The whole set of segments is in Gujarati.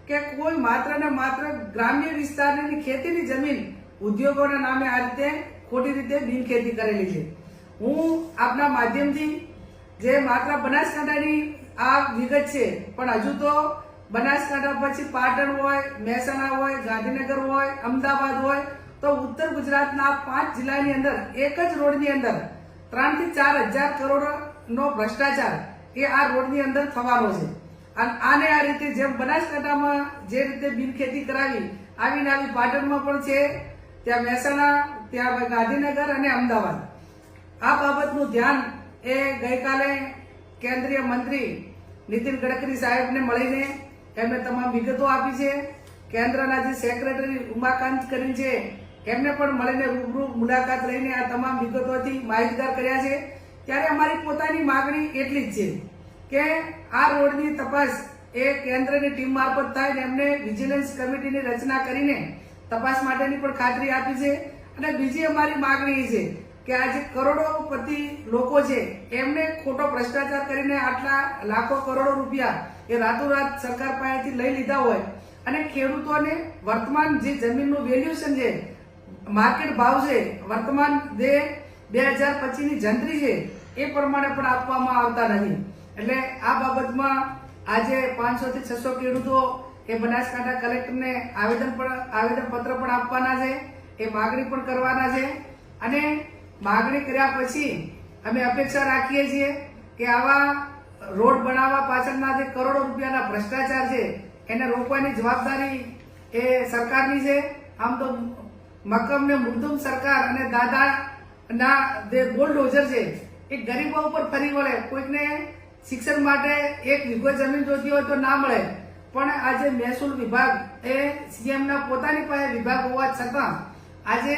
કે કોઈ માત્ર ને માત્ર ગ્રામ્ય વિસ્તારની ખેતીની જમીન ઉદ્યોગોના નામે આ રીતે ખોટી રીતે બિનખેતી કરેલી છે। હું આપના માધ્યમથી જે માત્ર બનાસકાંઠાની આ વિગત છે, પણ હજુ તો બનાસકાંઠા પછી પાટણ હોય, મહેસાણા હોય, ગાંધીનગર હોય, અમદાવાદ હોય, તો ઉત્તર ગુજરાતના 5 જિલ્લાની અંદર એક જ રોડની અંદર 3 થી 4 હજાર કરોડનો ભ્રષ્ટાચાર એ આ રોડની અંદર થવાનો છે। અને આને આ રીતે જેમ બનાસકાંઠામાં જે રીતે બિનખેતી કરાવી, આવીને આવી પાટણમાં પણ છે, ત્યાં મહેસાણા, ત્યાં ગાંધીનગર અને અમદાવાદ। આ બાબતનું ધ્યાન એ ગઈકાલે કેન્દ્રીય મંત્રી નીતિન ગડકરી સાહેબને મળીને એમને તમામ વિગતો આપી છે। કેન્દ્રના જે સેક્રેટરી ઉમાકાંત કરીને છે એમને પણ મળીને રૂબરૂ મુલાકાત લઈને આ તમામ વિગતોથી માહિતગાર કર્યા છે। ત્યારે અમારી પોતાની માગણી એટલી જ છે કે આ રોડની તપાસ એ કેન્દ્રની ટીમ મારફત થાય ને એમને વિજિલન્સ કમિટીની રચના કરીને તપાસ માટેની પણ ખાતરી આપી છે। અને બીજી અમારી માગણી છે કે આ જે કરોડોપતિ લોકો છે એમને ખોટો ભ્રષ્ટાચાર કરીને આટલા લાખો કરોડો રૂપિયા એ રાતોરાત સરકાર પાસેથી લઈ લીધા હોય અને ખેડૂતોને વર્તમાન જે જમીનનું વેલ્યુએશન છે, માર્કેટ ભાવ છે, વર્તમાન જે 2025ની જંત્રી છે એ પ્રમાણે પણ આપવામાં આવતા નથી। એટલે આ બાબતમાં આજે 500 થી 600 ખેડૂતો એ બનાસકાંઠા કલેક્ટરને આવેદનપત્ર પણ આપવાના છે, એ માગણી પણ કરવાના છે। અને માગણી કર્યા પછી અમે અપેક્ષા રાખીએ છીએ કે આવા રોડ બનાવવા પાછળના જે કરોડો રૂપિયાના ભ્રષ્ટાચાર છે એને રોકવાની જવાબદારી એ સરકારની છે। આમ તો મક્કમ ને મૃદુમ સરકાર અને દાદાના જે બુલડોઝર છે એ ગરીબો ઉપર ફરી વળે। કોઈકને શિક્ષણ માટે 1 વીઘો જમીન જોતી હોય તો ના મળે, પણ આજે મહેસૂલ વિભાગ એ સીએમના પોતાની પાસે વિભાગ હોવા છતાં આજે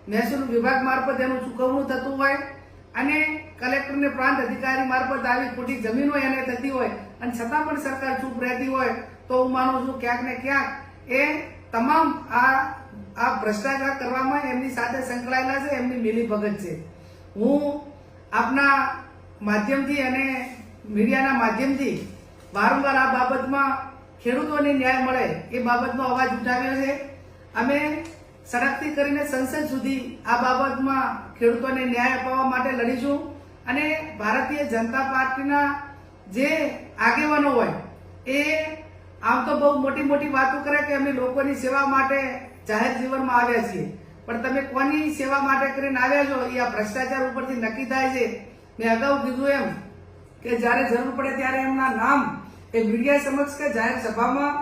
મહેસૂલ વિભાગ મારફત એનું ચૂકવણું થતું હોય અને કલેક્ટરને પ્રાંત અધિકારી મારફત આવી ખોટી જમીનો એને થતી હોય અને છતાં પણ સરકાર ચૂપ રહેતી હોય, તો હું માનું છું ક્યાંક ને ક્યાંક એ તમામ આ ભ્રષ્ટાચાર કરવામાં એમની સાથે સંકળાયેલા છે, એમની મિલીભગત છે। હું આપના માધ્યમથી અને મીડિયાના માધ્યમથી વારંવાર આ બાબતમાં ખેડૂતોને ન્યાય મળે એ બાબતનો અવાજ ઉઠાવ્યો છે। અમે સડકથી કરીને સંસદ સુધી આ બાબતમાં ખેડૂતોને ન્યાય અપાવવા માટે લડીશું અને ભારતીય જનતા પાર્ટીના જે આગેવાનો હોય એ આમ તો બહુ મોટી મોટી વાતો કરે કે અમે લોકોની સેવા માટે જાહેર જીવનમાં આવ્યા છીએ, પણ તમે કોની સેવા માટે કરીને આવ્યા છો એ આ ભ્રષ્ટાચાર ઉપરથી નક્કી થાય છે। મેં અગાઉ કીધું એમ કે જ્યારે જરૂર પડે ત્યારે એમના નામ એ મીડિયા સમક્ષ કે જાહેર સભામાં